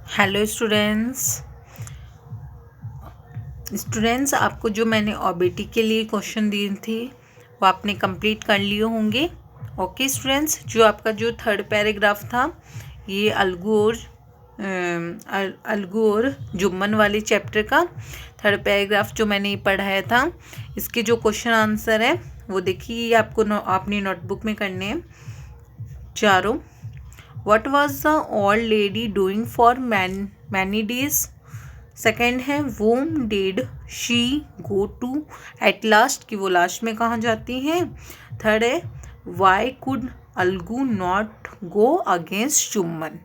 Hello students आपको जो मैंने ओबीटी के लिए क्वेश्चन दिए थे वो आपने कंप्लीट कर लिए होंगे। ओके स्टूडेंट्स, जो आपका जो थर्ड पैराग्राफ था ये अलगू और जुम्मन वाले चैप्टर का थर्ड पैराग्राफ जो मैंने पढ़ाया था, इसके जो क्वेश्चन आंसर है वो देखिए, ये आपको अपनी नोटबुक में करने हैं चारों। What was the old lady doing for many days? Second है whom did she go to at last, कि वो लास्ट में कहाँ जाती हैं। थर्ड है why could Algu not go against Jumman,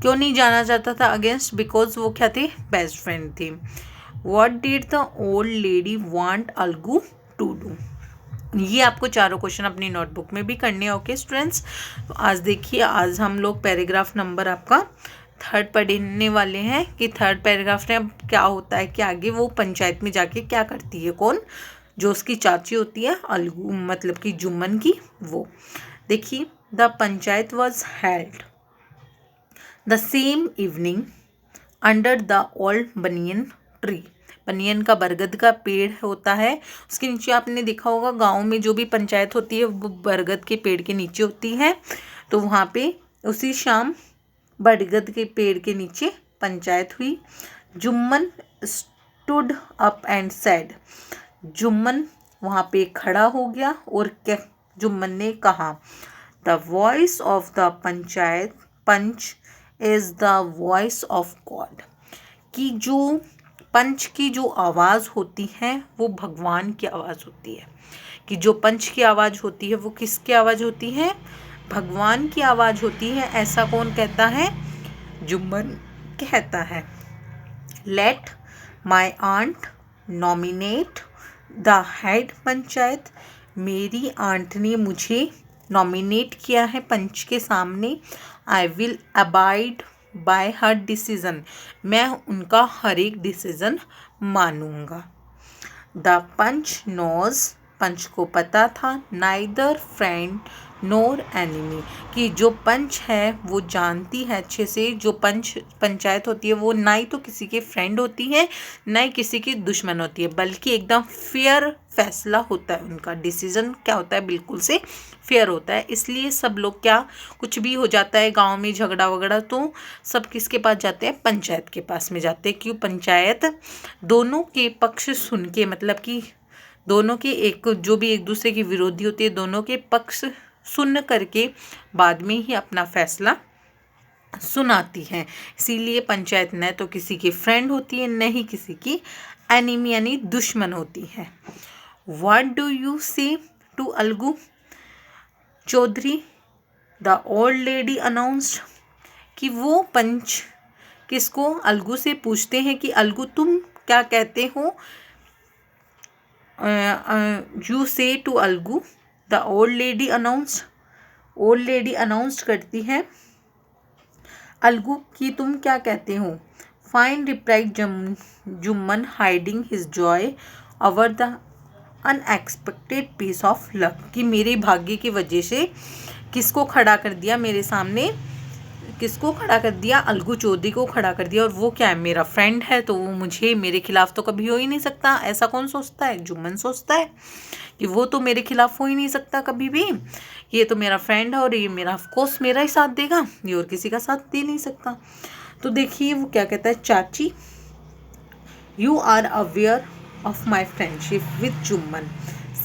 क्यों नहीं जाना चाहता था अगेंस्ट, बिकॉज वो क्या थे, बेस्ट फ्रेंड थी। What did the old lady want Algu to do? ये आपको चारों क्वेश्चन अपनी नोटबुक में भी करने हैं। ओके स्टूडेंट्स, तो आज देखिए, आज हम लोग पैराग्राफ नंबर आपका थर्ड पढ़ने वाले हैं कि थर्ड पैराग्राफ में अब क्या होता है कि आगे वो पंचायत में जाके क्या करती है, कौन, जो उसकी चाची होती है अलगू मतलब कि जुम्मन की, वो देखिए। The panchayat was held the same evening under the old banyan tree. Banyan का बरगद का पेड़ होता है, उसके नीचे आपने देखा होगा गांव में जो भी पंचायत होती है वो बरगद के पेड़ के नीचे होती है। तो वहाँ पे उसी शाम बरगद के पेड़ के नीचे पंचायत हुई। Jumman stood up and said, Jumman वहाँ पे खड़ा हो गया और क्या जुम्मन ने कहा, the voice of the panchayat panch is the voice of God, कि जो पंच की जो आवाज़ होती है वो भगवान की आवाज़ होती है। कि जो पंच की आवाज़ होती है वो किसकी आवाज़ होती है, भगवान की आवाज़ होती है। ऐसा कौन कहता है, जुम्मन कहता है। Let my aunt nominate the head panchayat, मेरी आंट ने मुझे नॉमिनेट किया है पंच के सामने। I will abide by her decision, मैं उनका हर एक डिसीज़न मानूंगा। द पंच नोज, पंच को पता था, नाइदर फ्रेंड नोर एनिमी, कि जो पंच है वो जानती है अच्छे से, जो पंचायत होती है वो ना ही तो किसी के फ्रेंड होती है ना ही किसी की दुश्मन होती है, बल्कि एकदम फेयर फैसला होता है उनका। डिसीजन क्या होता है, बिल्कुल से फेयर होता है। इसलिए सब लोग क्या, कुछ भी हो जाता है गांव में झगड़ा वगड़ा तो सब किसके पास जाते हैं, पंचायत के पास में जाते हैं। क्यों, पंचायत दोनों के पक्ष सुन के, मतलब कि दोनों के एक जो भी एक दूसरे की विरोधी होती है दोनों के पक्ष सुन करके बाद में ही अपना फैसला सुनाती है। इसीलिए पंचायत न तो किसी की फ्रेंड होती है न ही किसी की एनिमी यानी दुश्मन होती है। What do you say to Algu Chaudhary, the old lady announced, कि वो पंच किसको, अलगू से पूछते हैं कि अलगू तुम क्या कहते हो। You say to Algu, the old lady announced, old lady announced करती है अलगू कि तुम क्या कहते हो। Fine reply Jumman hiding his joy over the unexpected piece of luck, कि मेरे भाग्य की वजह से किसको खड़ा कर दिया मेरे सामने, किसको खड़ा कर दिया, अलगू चौधरी को खड़ा कर दिया। और वो क्या है, मेरा फ्रेंड है, तो वो मुझे मेरे खिलाफ तो कभी हो ही नहीं सकता। ऐसा कौन सोचता है, जुम्मन सोचता है कि वो तो मेरे खिलाफ हो ही नहीं सकता कभी भी, ये तो मेरा फ्रेंड है और ये मेरा ऑफकोर्स मेरा ही साथ देगा, ये और किसी का साथ दे नहीं सकता। तो देखिए वो क्या कहता है, chachi you are aware of my friendship with Jumman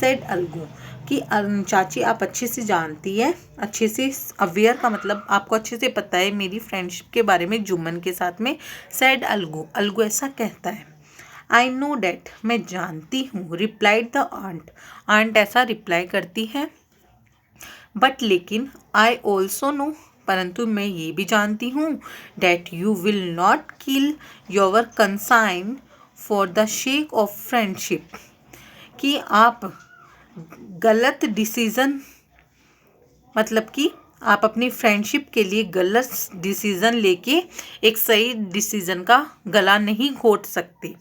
said Algu, कि चाची आप अच्छे से जानती है, अच्छे से अवेयर का मतलब आपको अच्छे से पता है मेरी फ्रेंडशिप के बारे में जुम्मन के साथ में। सेड अलगू, अलगू ऐसा कहता है। आई नो डैट, मैं जानती हूँ। रिप्लाइड द आंट, आंट ऐसा रिप्लाई करती है। बट लेकिन आई ऑल्सो नो, परंतु मैं ये भी जानती हूँ। That you will not kill your consign for the shake of friendship, कि आप गलत डिसीज़न मतलब कि आप अपनी फ्रेंडशिप के लिए गलत डिसीज़न लेके एक सही डिसीज़न का गला नहीं घोट सकते।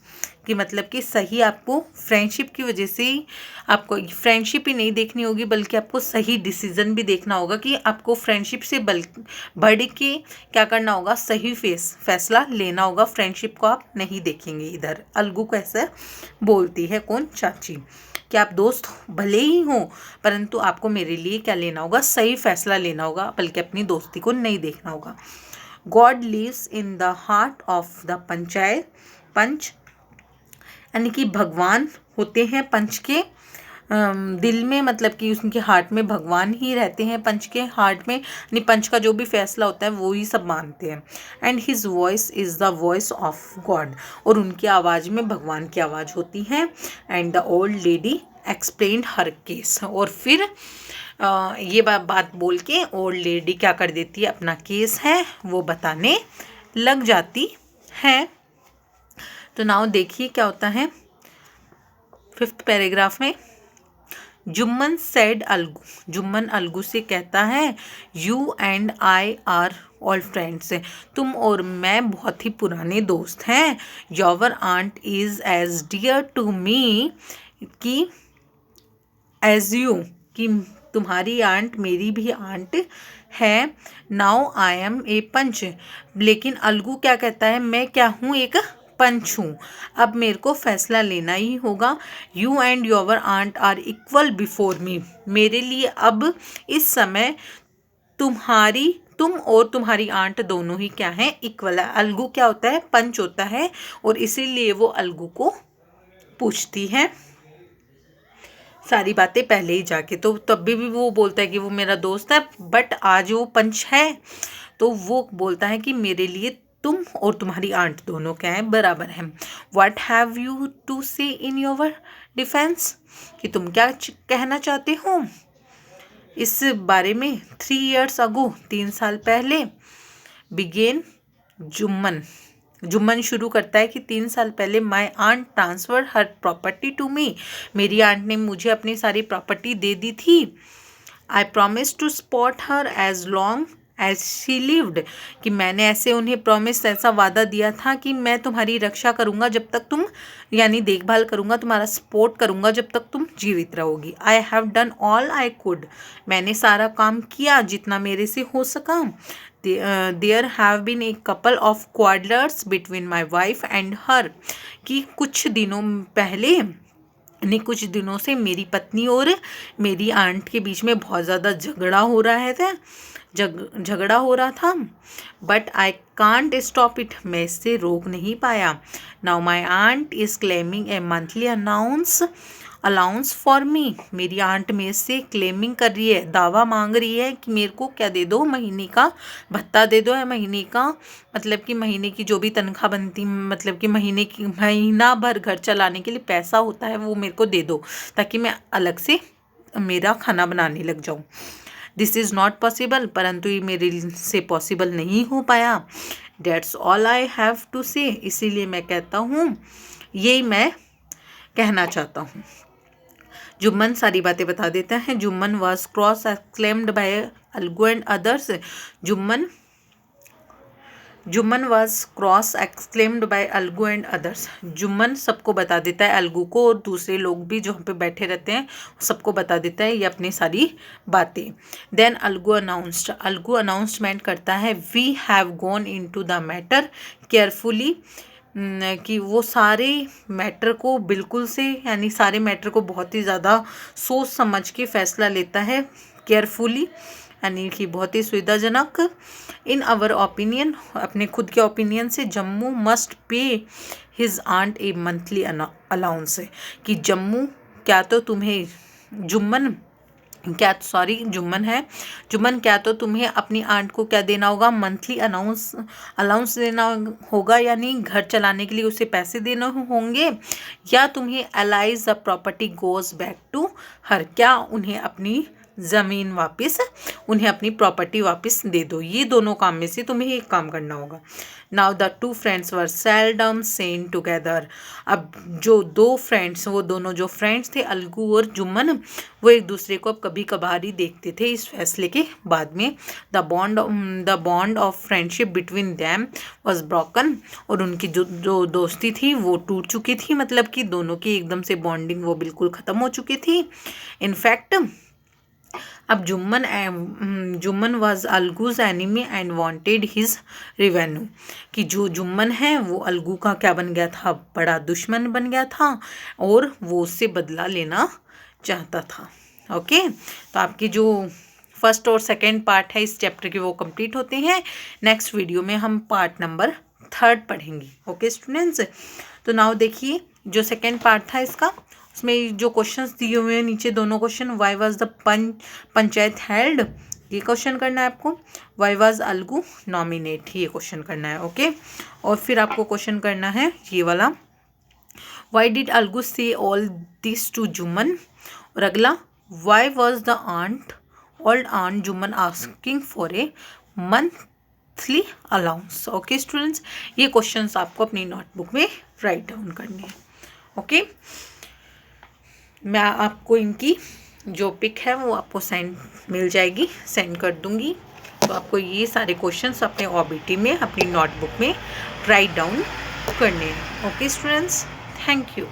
कि मतलब कि सही आपको फ्रेंडशिप की वजह से ही आपको फ्रेंडशिप ही नहीं देखनी होगी, बल्कि आपको सही डिसीज़न भी देखना होगा कि आपको फ्रेंडशिप से बढ़ के क्या करना होगा, सही फैसला लेना होगा। फ्रेंडशिप को आप नहीं देखेंगे इधर। अलगू को ऐसा बोलती है कौन, चाची, कि आप दोस्त भले ही हो परंतु आपको मेरे लिए क्या लेना होगा, सही फैसला लेना होगा, बल्कि अपनी दोस्ती को नहीं देखना होगा। God lives in the heart of the panch, यानी कि भगवान होते हैं पंच के दिल में, मतलब कि उनके हार्ट में भगवान ही रहते हैं पंच के हार्ट में, यानी पंच का जो भी फैसला होता है वो ही सब मानते हैं। And his voice is the voice of God, और उनकी आवाज़ में भगवान की आवाज़ होती है। And the old lady explained her case, और फिर ये बात बोल के ओल्ड लेडी क्या कर देती है, अपना केस है वो बताने लग जाती है। तो नाउ देखिए क्या होता है 5th पैराग्राफ में। जुम्मन सेड अलगू, जुम्मन अलगू से कहता है, you and I are all friends, तुम और मैं बहुत ही पुराने दोस्त हैं। Your aunt is as dear to me कि एज यू, कि तुम्हारी आंट मेरी भी आंट है। नाउ आई एम ए पंच, लेकिन अलगू क्या कहता है, मैं क्या हूँ, एक पंच हूँ। अब मेरे को फैसला लेना ही होगा। You and your aunt are equal before me, मेरे लिए अब इस समय तुम और तुम्हारी आंट दोनों ही क्या हैं, इक्वल है। अलगू क्या होता है, पंच होता है, और इसीलिए वो अलगू को पूछती है सारी बातें पहले ही जाके। तो तब भी वो बोलता है कि वो मेरा दोस्त है, बट आज वो पंच है तो वो बोलता है कि मेरे लिए तुम और तुम्हारी आंट दोनों क्या हैं, बराबर हैं। व्हाट हैव यू टू से इन योर डिफेंस, कि तुम क्या कहना चाहते हो इस बारे में। 3 years ago, 3 साल पहले। बिगेन जुम्मन शुरू करता है कि 3 साल पहले my aunt transfer her property to me, मेरी आंट ने मुझे अपनी सारी प्रॉपर्टी दे दी थी। I promise to support her as long as she lived, कि मैंने ऐसे उन्हें प्रॉमिस, ऐसा वादा दिया था कि मैं तुम्हारी रक्षा करूँगा जब तक तुम, यानी देखभाल करूँगा, तुम्हारा सपोर्ट करूँगा जब तक तुम जीवित रहोगी। I have done all I could, मैंने सारा काम किया जितना मेरे से हो सका। There have been a couple of quarrels between my wife and her, कि कुछ दिनों से मेरी पत्नी और मेरी आंट के बीच में बहुत ज़्यादा झगड़ा हो रहा था। But I can't stop it, मैं इससे रोक नहीं पाया। Now my aunt is claiming a monthly allowance for me, मेरी आंट मेरे से क्लेमिंग कर रही है, दावा मांग रही है कि मेरे को क्या दे दो, महीने का भत्ता दे दो, या महीने का, मतलब कि महीने की जो भी तनख्वाह बनती, मतलब कि महीना भर घर चलाने के लिए पैसा होता है वो मेरे को दे दो, ताकि मैं अलग से मेरा खाना बनाने लग जाऊँ। दिस इज़ नॉट पॉसिबल, परंतु ये मेरे से पॉसिबल नहीं हो पाया। That's all I have to say, इसीलिए मैं कहता हूँ, यही मैं कहना चाहता हूँ। जुम्मन सारी बातें बता देता है। Jumman was cross exclaimed by Algu and others, Jumman was cross exclaimed by Algu and others, Jumman सबको बता देता है, अलगू को और दूसरे लोग भी जो हम पे बैठे रहते हैं सबको बता देता है ये अपनी सारी बातें। देन अलगू अनाउंसमेंट करता है, we have gone into the matter carefully, कि वो सारे मैटर को बिल्कुल से, यानी सारे मैटर को बहुत ही ज़्यादा सोच समझ के फैसला लेता है, केयरफुली, यानी कि बहुत ही सुविधाजनक। इन आवर ओपिनियन, अपने खुद के ओपिनियन से, Jumman must pay his aunt a monthly allowance, कि जुम्मन क्या तो तुम्हें अपनी आंट को क्या देना होगा, मंथली अलाउंस देना होगा, यानी घर चलाने के लिए उसे पैसे देने होंगे, या तुम्हें else the property goes back to her, क्या उन्हें अपनी ज़मीन वापस, उन्हें अपनी प्रॉपर्टी वापस दे दो। ये दोनों काम में से तुम्हें एक काम करना होगा। Now the two friends were seldom seen together. अब जो दो फ्रेंड्स, वो दोनों जो फ्रेंड्स थे अलगू और जुम्मन, वो एक दूसरे को अब कभी कभार ही देखते थे। इस फैसले के बाद में the bond of friendship between them was broken. और उनकी जो दोस्ती थी वो टूट चुकी थी, मतलब कि दोनों की एकदम से बॉन्डिंग वो बिल्कुल ख़त्म हो चुकी थी। इनफैक्ट अब Jumman was Algu's enemy and wanted his revenue. कि जो जुम्मन है वो अलगू का क्या बन गया था, बड़ा दुश्मन बन गया था और वो उससे बदला लेना चाहता था। ओके, तो आपकी जो फर्स्ट और सेकंड पार्ट है इस चैप्टर के वो कंप्लीट होते हैं। नेक्स्ट वीडियो में हम पार्ट नंबर 3 पढ़ेंगे। ओके स्टूडेंट्स, तो नाउ देखिए जो सेकंड पार्ट था इसका, उसमें जो क्वेश्चंस दिए हुए हैं नीचे दोनों question, why was the panchayat held, ये क्वेश्चन करना है आपको। वाई वाज अलगू नॉमिनेट, ये क्वेश्चन करना है। ओके, और फिर आपको क्वेश्चन करना है ये वाला, वाई डिड अलगू से ऑल दिस टू जुम्मन। और अगला, why was the old aunt Jumman asking for a monthly allowance. Okay students, ये क्वेश्चंस आपको अपनी नोटबुक में राइट डाउन करने हैं। ओके, मैं आपको इनकी जो पिक है वो आपको मिल जाएगी, सेंड कर दूंगी। तो आपको ये सारे क्वेश्चंस अपने OBT में अपनी नोटबुक में राइट डाउन करने हैं। Okay students, thank you.